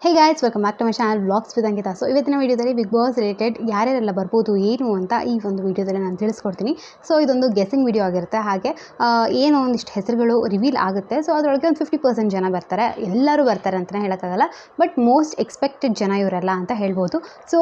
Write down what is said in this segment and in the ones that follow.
Hey guys welcome back to my channel vlogs with Ankita. So ಇವತ್ತಿನ ವೀಡಿಯೋದಲ್ಲಿ big boss related ಯಾರ್ಯಾರೆಲ್ಲ ಬರ್ಬೋದು ಏನು ಅಂತ ಈ ಒಂದು ವೀಡಿಯೋದಲ್ಲಿ ನಾನು ತಿಳಿಸ್ಕೊಡ್ತೀನಿ. ಸೊ ಇದೊಂದು ಗೆಸ್ಸಿಂಗ್ ವೀಡಿಯೋ ಆಗಿರುತ್ತೆ. ಹಾಗೆ ಏನೋ ಒಂದಿಷ್ಟು ಹೆಸರುಗಳು ರಿವೀಲ್ ಆಗುತ್ತೆ. ಸೊ ಅದರೊಳಗೆ ಒಂದು 50% ಜನ ಬರ್ತಾರೆ, ಎಲ್ಲರೂ ಬರ್ತಾರೆ ಅಂತಲೇ ಹೇಳೋಕ್ಕಾಗಲ್ಲ. ಬಟ್ ಮೋಸ್ಟ್ ಎಕ್ಸ್ಪೆಕ್ಟೆಡ್ ಜನ ಇವರೆಲ್ಲ ಅಂತ ಹೇಳ್ಬೋದು. ಸೊ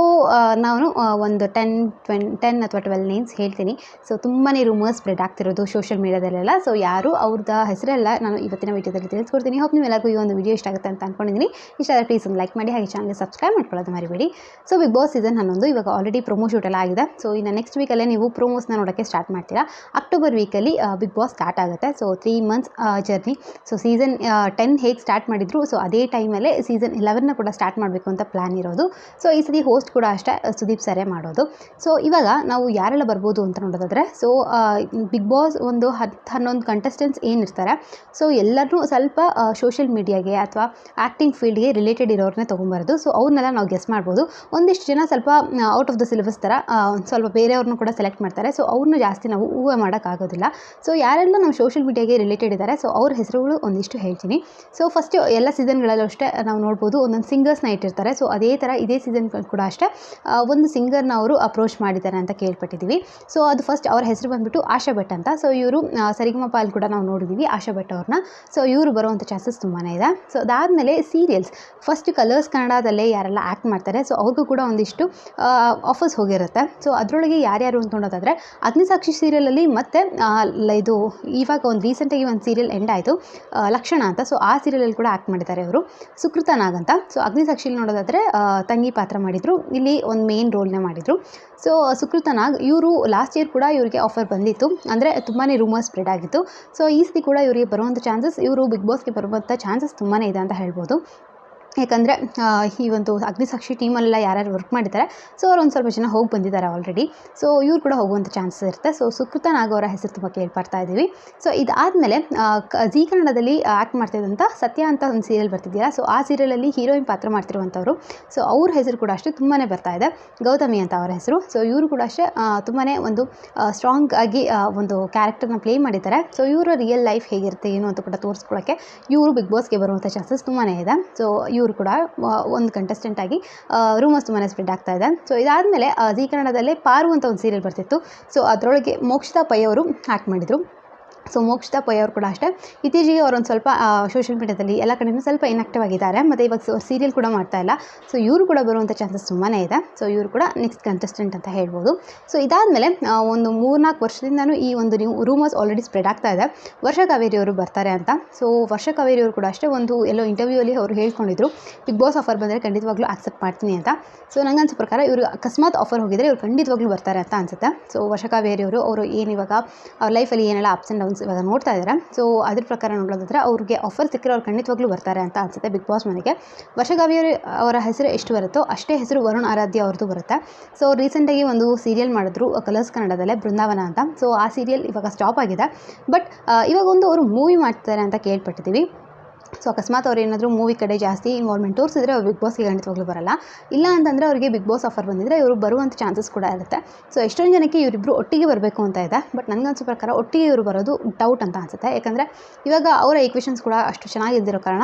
ನಾನು ಒಂದು 10 ಅಥವಾ 12 ನೇಮ್ಸ್ ಹೇಳ್ತೀನಿ. ಸೊ ತುಂಬಾ ರೂಮರ್ಸ್ ಸ್ಪ್ರೆಡ್ ಆಗ್ತಿರೋದು ಸೋಷಿಯಲ್ ಮೀಡಿಯಾದಲ್ಲೆಲ್ಲ. ಸೊ ಯಾರು ಅವ್ರದ್ದು ಹೆಸರೆಲ್ಲ ನಾನು ಇವತ್ತಿನ ವೀಡಿಯೋದಲ್ಲಿ ತಿಳಿಸ್ಕೊಡ್ತೀನಿ. ಹೋಪ್ ನೀವೆಲ್ಲರಿಗೂ ಈ ಒಂದು ವಿಡಿಯೋ ಇಷ್ಟ ಆಗುತ್ತೆ ಅಂತ ಅಂದ್ಕೊಂಡಿದ್ದೀನಿ. ಇಷ್ಟ ಆದರೆ ಪ್ಲೀಸ್ ಒಂದು ಲೈಕ್ ಮಾಡಿ, ಹಾಗೆ ಚಾನಲ್ಗೆ ಸಬ್ಸ್ಕ್ರೈಬ್ ಮಾಡ್ಕೊಳ್ಳೋದು ಮರಿಬೇಡಿ. ಸೊ ಬಿಗ್ ಬಾಸ್ ಸೀಸನ್ 11 ಇವಾಗ ಆಲ್ರೆಡಿ ಪ್ರೊಮೋ ಶೂಟ್ ಎಲ್ಲ ಆಗಿದೆ. ಸೊ ಇನ್ನು ನೆಕ್ಸ್ಟ್ ವೀಕಲ್ಲೇ ನೀವು ಪ್ರೊಮೋಸ್ನ ನೋಡೋಕ್ಕೆ ಸ್ಟಾರ್ಟ್ ಮಾಡ್ತೀರಾ. ಅಕ್ಟೋಬರ್ ವೀಕಲ್ಲಿ ಬಿಗ್ ಬಾಸ್ ಸ್ಟಾರ್ಟ್ ಆಗುತ್ತೆ. So 3 months journey. So season 10 ಹೇಗೆ ಸ್ಟಾರ್ಟ್ ಮಾಡಿದ್ರು, ಸೊ ಅದೇ ಟೈಮಲ್ಲೇ ಸೀಸನ್ 11ನ ಕೂಡ ಸ್ಟಾರ್ಟ್ ಮಾಡಬೇಕು ಅಂತ ಪ್ಲ್ಯಾನ್ ಇರೋದು. ಸೊ ಈ ಸತಿ ಹೋಸ್ಟ್ ಕೂಡ ಅಷ್ಟೇ ಸುದೀಪ್ ಸರೇ ಮಾಡೋದು. ಸೊ ಇವಾಗ ನಾವು ಯಾರೆಲ್ಲ ಬರ್ಬೋದು ಅಂತ ನೋಡೋದಾದರೆ, ಸೊ ಬಿಗ್ ಬಾಸ್ ಒಂದು 10-11 ಕಂಟೆಸ್ಟೆಂಟ್ಸ್ ಏನಿರ್ತಾರೆ, ಸೊ ಎಲ್ಲರೂ ಸ್ವಲ್ಪ ಸೋಷಿಯಲ್ ಮೀಡಿಯಾಗೆ ಅಥವಾ ಆ್ಯಕ್ಟಿಂಗ್ ಫೀಲ್ಡ್ಗೆ ರಿಲೇಟೆಡ್ ಇರೋರನ್ನೇ ತೊಗೊಂಬರೋದು. ಸೊ ಅವ್ರನ್ನೆಲ್ಲ ನಾವು ಗೆಸ್ ಮಾಡ್ಬೋದು. ಒಂದಿಷ್ಟು ಜನ ಸ್ವಲ್ಪ ಔಟ್ ಆಫ್ ದ ಸಿಲೆಬಸ್ ಥರ ಸ್ವಲ್ಪ ಬೇರೆಯವ್ರನ್ನೂ ಕೂಡ ಸೆಲೆಕ್ಟ್ ಮಾಡ್ತಾರೆ. ಸೊ ಅವ್ರನ್ನ ಜಾಸ್ತಿ ನಾವು ಊಹೆ ಮಾಡೋಕ್ಕಾಗೋದಿಲ್ಲ. ಸೊ ಯಾರೆಲ್ಲ ನಾವು ಸೋಷಿಯಲ್ ಮೀಡಿಯಾಗೆ ರಿಲೇಟೆಡ್ ಇದ್ದಾರೆ, ಸೊ ಅವ್ರ ಹೆಸರುಗಳು ಒಂದಿಷ್ಟು ಹೇಳ್ತೀನಿ. ಸೊ ಫಸ್ಟು ಎಲ್ಲ ಸೀಸನ್ಗಳಲ್ಲೂ ಅಷ್ಟೇ ನಾವು ನೋಡ್ಬೋದು, ಒಂದೊಂದು ಸಿಂಗರ್ಸ್ನ ಇಟ್ಟಿರ್ತಾರೆ. ಸೊ ಅದೇ ಥರ ಇದೇ ಸೀಸನ್ ಕೂಡ ಅಷ್ಟೇ ಒಂದು ಸಿಂಗರ್ನ ಅವರು ಅಪ್ರೋಚ್ ಮಾಡಿದ್ದಾರೆ ಅಂತ ಕೇಳ್ಪಟ್ಟಿದ್ದೀವಿ. ಸೊ ಅದು ಫಸ್ಟ್ ಅವ್ರ ಹೆಸರು ಬಂದುಬಿಟ್ಟು ಆಶಾ ಭಟ್ ಅಂತ. ಸೊ ಇವರು ಸರಿಗಮಪ ಅಲ್ಲಿ ಕೂಡ ನಾವು ನೋಡಿದ್ದೀವಿ ಆಶಾ ಭಟ್ ಅವ್ರನ್ನ. ಸೊ ಇವರು ಬರುವಂಥ ಚಾನ್ಸಸ್ ತುಂಬಾ ಇದೆ. ಸೊ ಅದಾದಮೇಲೆ ಸೀರಿಯಲ್ಸ್ ಫಸ್ಟ್ ಕಲರ್ಸ್ ಕನ್ನಡದಲ್ಲೇ ಯಾರೆಲ್ಲ ಆ್ಯಕ್ಟ್ ಮಾಡ್ತಾರೆ, ಸೊ ಅವ್ರಿಗೂ ಕೂಡ ಒಂದಿಷ್ಟು ಆಫರ್ಸ್ ಹೋಗಿರುತ್ತೆ. ಸೊ ಅದರೊಳಗೆ ಯಾರ್ಯಾರು ಅಂತ ನೋಡೋದಾದರೆ, ಅಗ್ನಿಸಾಕ್ಷಿ ಸೀರಿಯಲಲ್ಲಿ ಮತ್ತು ಇದು ಇವಾಗ ಒಂದು ರೀಸೆಂಟಾಗಿ ಒಂದು ಸೀರಿಯಲ್ ಎಂಡ್ ಆಯಿತು, ಲಕ್ಷಣ ಅಂತ. ಸೊ ಆ ಸೀರಿಯಲಲ್ಲಿ ಕೂಡ ಆ್ಯಕ್ಟ್ ಮಾಡಿದ್ದಾರೆ ಅವರು, ಸುಕೃತ ನಾಗ್ ಅಂತ. ಸೊ ಅಗ್ನಿಸಾಕ್ಷಿಲಿ ನೋಡೋದಾದರೆ ತಂಗಿ ಪಾತ್ರ ಮಾಡಿದರು, ಇಲ್ಲಿ ಒಂದು ಮೇನ್ ರೋಲ್ನ ಮಾಡಿದರು. ಸೊ ಸುಕೃತ ನಾಗ್ ಇವರು ಲಾಸ್ಟ್ ಇಯರ್ ಕೂಡ ಇವರಿಗೆ ಆಫರ್ ಬಂದಿತ್ತು, ಅಂದರೆ ತುಂಬಾ ರೂಮರ್ಸ್ ಸ್ಪ್ರೆಡ್ ಆಗಿತ್ತು. ಸೊ ಈ ಸತಿ ಕೂಡ ಇವರಿಗೆ ಬರುವಂಥ ಚಾನ್ಸಸ್, ಇವರು ಬಿಗ್ ಬಾಸ್ಗೆ ಬರುವಂಥ ಚಾನ್ಸಸ್ ತುಂಬಾ ಇದೆ ಅಂತ ಹೇಳ್ಬೋದು. ಯಾಕಂದರೆ ಈ ಒಂದು ಅಗ್ನಿಸಾಕ್ಷಿ ಟೀಮಲ್ಲೆಲ್ಲ ಯಾರ್ಯಾರು ವರ್ಕ್ ಮಾಡಿದ್ದಾರೆ, ಸೊ ಅವ್ರು ಒಂದು ಸ್ವಲ್ಪ ಜನ ಹೋಗಿ ಬಂದಿದ್ದಾರೆ ಆಲ್ರೆಡಿ. ಸೊ ಇವ್ರು ಕೂಡ ಹೋಗುವಂಥ ಚಾನ್ಸಸ್ ಇರುತ್ತೆ. ಸೊ ಸುಕೃತ ನಾಗ್ ಅವರ ಹೆಸರು ತುಂಬ ಕೇಳ್ಪಡ್ತಾ ಇದ್ದೀವಿ. ಸೊ ಇದಾದಮೇಲೆ ಜೀ ಕನ್ನಡದಲ್ಲಿ ಆ್ಯಕ್ಟ್ ಮಾಡ್ತಿದ್ದಂಥ ಸತ್ಯ ಅಂತ ಒಂದು ಸೀರಿಯಲ್ ಬರ್ತಿದ್ದೀರಾ. ಸೊ ಆ ಸೀರಿಯಲಲ್ಲಿ ಹೀರೋಯಿನ್ ಪಾತ್ರ ಮಾಡ್ತಿರುವಂಥವ್ರು. ಸೊ ಅವ್ರ ಹೆಸರು ಕೂಡ ಅಷ್ಟೇ ತುಂಬಾ ಬರ್ತಾ ಇದೆ, ಗೌತಮಿ ಅಂತ ಅವರ ಹೆಸರು. ಸೊ ಇವರು ಕೂಡ ಅಷ್ಟೇ ತುಂಬಾ ಒಂದು ಸ್ಟ್ರಾಂಗ್ ಆಗಿ ಒಂದು ಕ್ಯಾರೆಕ್ಟರ್ನ ಪ್ಲೇ ಮಾಡಿದ್ದಾರೆ. ಸೊ ಇವರ ರಿಯಲ್ ಲೈಫ್ ಹೇಗಿರುತ್ತೆ ಏನು ಅಂತ ಕೂಡ ತೋರಿಸ್ಕೊಳ್ಳೋಕ್ಕೆ ಇವರು ಬಿಗ್ ಬಾಸ್ಗೆ ಬರುವಂಥ ಚಾನ್ಸಸ್ ತುಂಬಾ ಇದೆ. ಸೊ ಇವರು ಕೂಡ ಒಂದು ಕಂಟೆಸ್ಟೆಂಟ್ ಆಗಿ ರೂಮರ್ಸ್ ತುಂಬಾ ಸ್ಪ್ರೆಡ್ ಆಗ್ತಾ ಇದೆ. ಸೊ ಇದಾದಮೇಲೆ ಜೀ ಕನ್ನಡದಲ್ಲೇ ಪಾರು ಅಂತ ಒಂದು ಸೀರಿಯಲ್ ಬರ್ತಿತ್ತು. ಸೊ ಅದರೊಳಗೆ ಮೋಕ್ಷಿತಾ ಪೈ ಅವರು ಆ್ಯಕ್ಟ್ ಮಾಡಿದರು. ಸೊ ಮೋಕ್ಷಿತಾ ಪೈ ಅವರು ಕೂಡ ಅಷ್ಟೇ ಇತ್ತೀಚೆಗೆ ಅವರೊಂದು ಸ್ವಲ್ಪ ಸೋಷಿಯಲ್ ಮೀಡಿಯಾದಲ್ಲಿ ಎಲ್ಲ ಕಡೆಯೂ ಸ್ವಲ್ಪ ಇನ್ಆಕ್ಟಿವ್ ಆಗಿದ್ದಾರೆ, ಮತ್ತು ಇವಾಗ ಸೀರಿಯಲ್ ಕೂಡ ಮಾಡ್ತಾ ಇಲ್ಲ. ಸೊ ಇವರು ಕೂಡ ಬರುವಂಥ ಚಾನ್ಸಸ್ ತುಂಬಾ ಇದೆ. ಸೊ ಇವರು ಕೂಡ ನೆಕ್ಸ್ಟ್ ಕಂಟೆಸ್ಟೆಂಟ್ ಅಂತ ಹೇಳ್ಬೋದು. ಸೊ ಇದಾದಮೇಲೆ ಒಂದು 3-4 ವರ್ಷದಿಂದನೂ ಈ ಒಂದು ರೂಮರ್ಸ್ ಆಲ್ರೆಡಿ ಸ್ಪ್ರೆಡ್ ಆಗ್ತಾ ಇದೆ, ವರ್ಷ ಕಾವೇರಿ ಅವರು ಬರ್ತಾರೆ ಅಂತ. ಸೊ ವರ್ಷ ಕಾವೇರಿ ಅವರು ಕೂಡ ಅಷ್ಟೇ ಒಂದು ಎಲ್ಲೋ ಇಂಟರ್ವ್ಯೂಯಲ್ಲಿ ಅವರು ಹೇಳ್ಕೊಂಡಿದ್ರು, ಬಿಗ್ ಬಾಸ್ ಆಫರ್ ಬಂದರೆ ಖಂಡಿತವಾಗ್ಲೂ ಆಕ್ಸೆಪ್ಟ್ ಮಾಡ್ತೀನಿ ಅಂತ. ಸೊ ನಂಗೆ ಅನ್ಸೋ ಪ್ರಕಾರ ಇವರು ಅಕಸ್ಮಾತ್ ಆಫರ್ ಹೋಗಿದರೆ ಇವರು ಖಂಡಿತವಾಗ್ಲೂ ಬರ್ತಾರೆ ಅಂತ ಅನಿಸುತ್ತೆ. ಸೊ ವರ್ಷ ಕಾವೇರಿ ಅವರು ಏನು ಇವಾಗ ಅವ್ರ ಲೈಫಲ್ಲಿ ಏನೆಲ್ಲ ಅಪ್ಸ್ ಆ್ಯಂಡ್ ಡೌನ್ಸ್ ಇವಾಗ ನೋಡ್ತಾ ಇದ್ದಾರೆ. ಸೊ ಅದ್ರ ಪ್ರಕಾರ ನೋಡೋದಾದ್ರೆ ಅವ್ರಿಗೆ ಆಫರ್ ಸಿಕ್ಕರೆ ಅವ್ರು ಖಂಡಿತವಾಗ್ಲೂ ಬರ್ತಾರೆ ಅಂತ ಅನಿಸುತ್ತೆ ಬಿಗ್ ಬಾಸ್ ಮನೆಗೆ. ವರ್ಷ ಕಾವೇರಿ ಅವರ ಹೆಸರು ಎಷ್ಟು ಬರುತ್ತೋ ಅಷ್ಟೇ ಹೆಸರು ವರುಣ್ ಆರಾಧ್ಯ ಅವ್ರದ್ದು ಬರುತ್ತೆ. ಸೊ ರೀಸೆಂಟಾಗಿ ಒಂದು ಸೀರಿಯಲ್ ಮಾಡಿದ್ರು ಕಲರ್ಸ್ ಕನ್ನಡದಲ್ಲೇ, ಬೃಂದಾವನ ಅಂತ. ಸೊ ಆ ಸೀರಿಯಲ್ ಇವಾಗ ಸ್ಟಾಪ್ ಆಗಿದೆ. ಬಟ್ ಇವಾಗ ಒಂದು ಅವರು ಮೂವಿ ಮಾಡ್ತಾರೆ ಅಂತ ಕೇಳ್ಪಟ್ಟಿದ್ದೀವಿ. ಸೊ ಅಕಸ್ಮಾತ್ ಅವ್ರು ಏನಾದರೂ ಮೂವಿ ಕಡೆ ಜಾಸ್ತಿ ಇನ್ವಾಲ್ವ್ಮೆಂಟ್ ತೋರಿಸಿದ್ರೆ ಅವ್ರು ಬಿಗ್ ಬಾಸ್ಗೆ ಖಂಡಿತವಾಗ್ಲೂ ಬರಲ್ಲ. ಇಲ್ಲ ಅಂತಂದರೆ ಅವರಿಗೆ ಬಿಗ್ ಬಾಸ್ ಆಫರ್ ಬಂದಿದ್ದರೆ ಇವರು ಬರುವಂಥ ಚಾನ್ಸಸ್ ಕೂಡ ಇರುತ್ತೆ. ಸೊ ಎಷ್ಟೊಂದು ಜನಕ್ಕೆ ಇವರಿಬ್ಬರು ಒಟ್ಟಿಗೆ ಬರಬೇಕು ಅಂತ ಇದೆ. ಬಟ್ ನನಗನ್ಸೋ ಪ್ರಕಾರ ಒಟ್ಟಿಗೆ ಇವರು ಬರೋದು ಡೌಟ್ ಅಂತ ಅನಿಸುತ್ತೆ. ಯಾಕಂದರೆ ಇವಾಗ ಅವರ ಈಕ್ವೇಷನ್ಸ್ ಕೂಡ ಅಷ್ಟು ಚೆನ್ನಾಗಿದ್ದಿರೋ ಕಾರಣ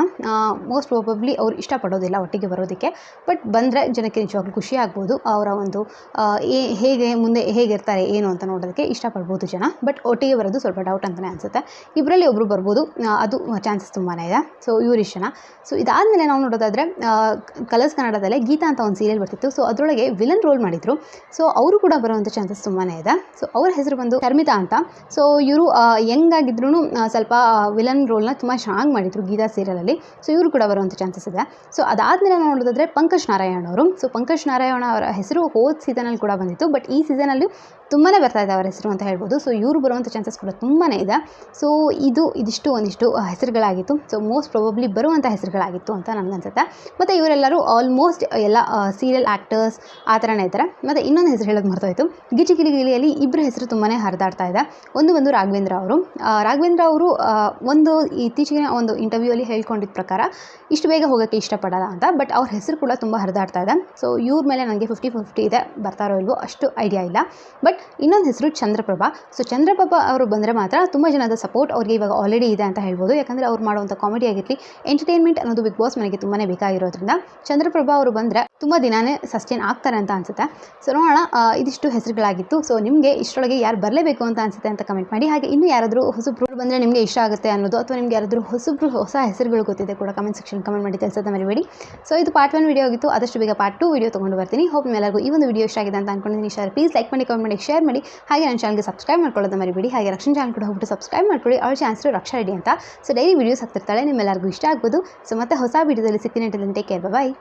ಮೋಸ್ಟ್ ಪ್ರಾಬಬ್ಲಿ ಅವ್ರು ಇಷ್ಟಪಡೋದಿಲ್ಲ ಒಟ್ಟಿಗೆ ಬರೋದಕ್ಕೆ. ಬಟ್ ಬಂದರೆ ಜನಕ್ಕೆ ನಿಜವಾಗ್ಲೂ ಖುಷಿ ಆಗ್ಬೋದು, ಅವರ ಒಂದು ಹೇಗೆ ಮುಂದೆ ಹೇಗಿರ್ತಾರೆ ಏನು ಅಂತ ನೋಡೋದಕ್ಕೆ ಇಷ್ಟಪಡ್ಬೋದು ಜನ. ಬಟ್ ಒಟ್ಟಿಗೆ ಬರೋದು ಸ್ವಲ್ಪ ಡೌಟ್ ಅಂತಲೇ ಅನಿಸುತ್ತೆ. ಇಬ್ಬರಲ್ಲಿ ಒಬ್ಬರು ಬರ್ಬೋದು, ಅದು ಚಾನ್ಸಸ್ ತುಂಬಾ ಇದೆ. ಸೊ ಇವ್ರಿಷ್ಟು ಜನ. ಸೊ ಇದಾದಮೇಲೆ ನಾವು ನೋಡೋದಾದರೆ ಕಲರ್ಸ್ ಕನ್ನಡದಲ್ಲೇ ಗೀತಾ ಅಂತ ಒಂದು ಸೀರಿಯಲ್ ಬರ್ತಿತ್ತು. ಸೊ ಅದರೊಳಗೆ ವಿಲನ್ ರೋಲ್ ಮಾಡಿದರು. ಸೊ ಅವರು ಕೂಡ ಬರುವಂಥ ಚಾನ್ಸಸ್ ತುಂಬಾ ಇದೆ. ಸೊ ಅವ್ರ ಹೆಸರು ಬಂದು ಶರ್ಮಿತಾ ಅಂತ. ಸೊ ಇವರು ಯಂಗಾಗಿದ್ರೂ ಸ್ವಲ್ಪ ವಿಲನ್ ರೋಲ್ನ ತುಂಬ ಚೆನ್ನಾಗಿ ಮಾಡಿದರು ಗೀತಾ ಸೀರಿಯಲಲ್ಲಿ. ಸೊ ಇವರು ಕೂಡ ಬರುವಂಥ ಚಾನ್ಸಸ್ ಇದೆ. ಸೊ ಅದಾದಮೇಲೆ ನಾವು ನೋಡೋದಾದರೆ ಪಂಕಜ್ ನಾರಾಯಣ್ ಅವರು. ಸೊ ಪಂಕಜ್ ನಾರಾಯಣ ಅವರ ಹೆಸರು ಹೋದ ಸೀಸನಲ್ಲಿ ಕೂಡ ಬಂದಿತ್ತು, ಬಟ್ ಈ ಸೀಸನಲ್ಲಿ ತುಂಬಾ ಬರ್ತಾ ಇದೆ ಅವರ ಹೆಸರು ಅಂತ ಹೇಳ್ಬೋದು. ಸೊ ಇವರು ಬರುವಂಥ ಚಾನ್ಸಸ್ ಕೂಡ ತುಂಬಾ ಇದೆ. ಸೊ ಇದಿಷ್ಟು ಒಂದಿಷ್ಟು ಹೆಸರುಗಳಾಗಿತ್ತು. ಸೊ ಮೋಸ್ಟ್ ಪ್ರಾಬಬ್ಲಿ ಬರುವಂಥ ಹೆಸರುಗಳಾಗಿತ್ತು ಅಂತ ನನಗನ್ಸುತ್ತೆ. ಮತ್ತು ಇವರೆಲ್ಲರೂ ಆಲ್ಮೋಸ್ಟ್ ಎಲ್ಲ ಸೀರಿಯಲ್ ಆ್ಯಕ್ಟರ್ಸ್ ಆ ಥರನೇ ಇದ್ದಾರೆ. ಮತ್ತು ಇನ್ನೊಂದು ಹೆಸರು ಹೇಳೋದು ಮರ್ತೋಯ್ತು, ಗಿಚಿ ಗಿಲಿಗಿಲಿಯಲ್ಲಿ ಇಬ್ಬರು ಹೆಸರು ತುಂಬಾ ಹರಿದಾಡ್ತಾ ಇದೆ. ಒಂದು ರಾಘವೇಂದ್ರ ಅವರು. ರಾಘವೇಂದ್ರ ಅವರು ಒಂದು ಇತ್ತೀಚೆಗೆ ಒಂದು ಇಂಟರ್ವ್ಯೂಯಲ್ಲಿ ಹೇಳ್ಕೊಂಡಿದ್ದ ಪ್ರಕಾರ ಇಷ್ಟು ಬೇಗ ಹೋಗೋಕ್ಕೆ ಇಷ್ಟಪಡಲ್ಲ ಅಂತ. ಬಟ್ ಅವ್ರ ಹೆಸರು ಕೂಡ ತುಂಬ ಹರಿದಾಡ್ತಾ ಇದೆ. ಸೊ ಇವ್ರ ಮೇಲೆ ನನಗೆ 50-50 ಇದೆ, ಬರ್ತಾರೋ ಇಲ್ವೋ ಅಷ್ಟು ಐಡಿಯಾ ಇಲ್ಲ. ಬಟ್ ಇನ್ನೊಂದು ಹೆಸರು ಚಂದ್ರಪ್ರಭಾ. ಸೊ ಚಂದ್ರಪ್ರಭಾ ಅವರು ಬಂದರೆ ಮಾತ್ರ ತುಂಬ ಜನದ ಸಪೋರ್ಟ್ ಅವ್ರಿಗೆ ಇವಾಗ ಆಲ್ರೆಡಿ ಇದೆ ಅಂತ ಹೇಳ್ಬೋದು. ಯಾಕಂದರೆ ಅವ್ರು ಮಾಡುವಂಥ ಕಾಮಿಡಿ ಆಗಿರಲಿ, ಎಂಟರ್ಟೈನ್ಮೆಂಟ್ ಅನ್ನೋದು ಬಿಗ್ ಬಾಸ್ ಮನೆಗೆ ತುಂಬಾ ಬೇಕಾಗಿರೋದ್ರಿಂದ ಚಂದ್ರಪ್ರಭಾ ಅವರು ಬಂದರೆ ತುಂಬ ದಿನಾನೇ ಸಸ್ಟೈನ್ ಆಗ್ತಾರೆ ಅಂತ ಅನಿಸುತ್ತೆ. ಸೊ ನೋಡೋಣ, ಇದಿಷ್ಟು ಹೆಸರುಗಳಾಗಿತ್ತು. ಸೊ ನಿಮಗೆ ಇಷ್ಟರೊಳಗೆ ಯಾರು ಬರಲೇಬೇಕು ಅಂತ ಅನಿಸುತ್ತೆ ಅಂತ ಕಮೆಂಟ್ ಮಾಡಿ. ಹಾಗೆ ಇನ್ನೂ ಯಾರಾದರೂ ಹೊಸಬ್ರು ಬಂದರೆ ನಿಮಗೆ ಇಷ್ಟ ಆಗುತ್ತೆ ಅನ್ನೋದು, ಅಥವಾ ನಿಮಗೆ ಯಾರಾದರೂ ಹೊಸ ಹೆಸರುಗಳು ಗೊತ್ತಿದೆ ಕೂಡ ಕಮೆಂಟ್ ಸೆಕ್ಷನ್ ಕಮೆಂಟ್ ಮಾಡಿ ತಿಳಿಸೋದು ಮರಿಬೇಡಿ. ಸೊ ಇದು ಪಾರ್ಟ್ 1 ವಿಡಿಯೋ ಆಗಿತ್ತು. ಆದಷ್ಟು ಬೇಗ ಪಾರ್ಟ್ 2 ವಿಡಿಯೋ ತೊಗೊಂಡು ಬರ್ತೀನಿ. ಹೋಪ್ ನಿಮ್ಮೆಲ್ಲರಿಗೂ ಈ ಒಂದು ವಿಡಿಯೋ ಇಷ್ಟ ಆಗಿದೆ ಅಂತ ಅನ್ಕೊಂಡಿದ್ದೀನಿ. ಇಷ್ಟ ಪ್ಲೀಸ್ ಲೈಕ್ ಮಾಡಿ, ಕಮೆಂಟ್ ಮಾಡಿ, ಶೇರ್ ಮಾಡಿ. ಹಾಗೆ ನನ್ನ ಚಾನಲ್ಗೆ ಸಬ್ಸ್ಕ್ರೈಬ್ ಮಾಡ್ಕೊಳ್ಳೋದು ಮರಿಬೇಡಿ. ಹಾಗೆ ರಕ್ಷಣಾ ಚಾನಲ್ ಕೂಡ ಹೋಗ್ಬಿಟ್ಟು ಸಬ್ಸ್ಕ್ರೈಬ್ ಮಾಡ್ಕೊಳ್ಳಿ. ಅವಳ ಚಾನ್ಸ್ ರಕ್ಷಾ ರೆಡ್ಡಿ ಅಂತ. ಸೊ ಡೈಲಿ ವೀಡಿಯೋಸ್ ಹಾಕ್ತಿರ್ತಾಳೆ, ನಿಮ್ಮೆಲ್ಲರಿಗೂ ಇಷ್ಟ ಆಗ್ಬೋದು. ಸೊ ಮತ್ತೆ ಹೊಸ ವಿಡಿಯೋದಲ್ಲಿ ಸಿಗ್ತೀನಿ. ಟೇಕ್ ಕೇರ್, ಬಾಯ್.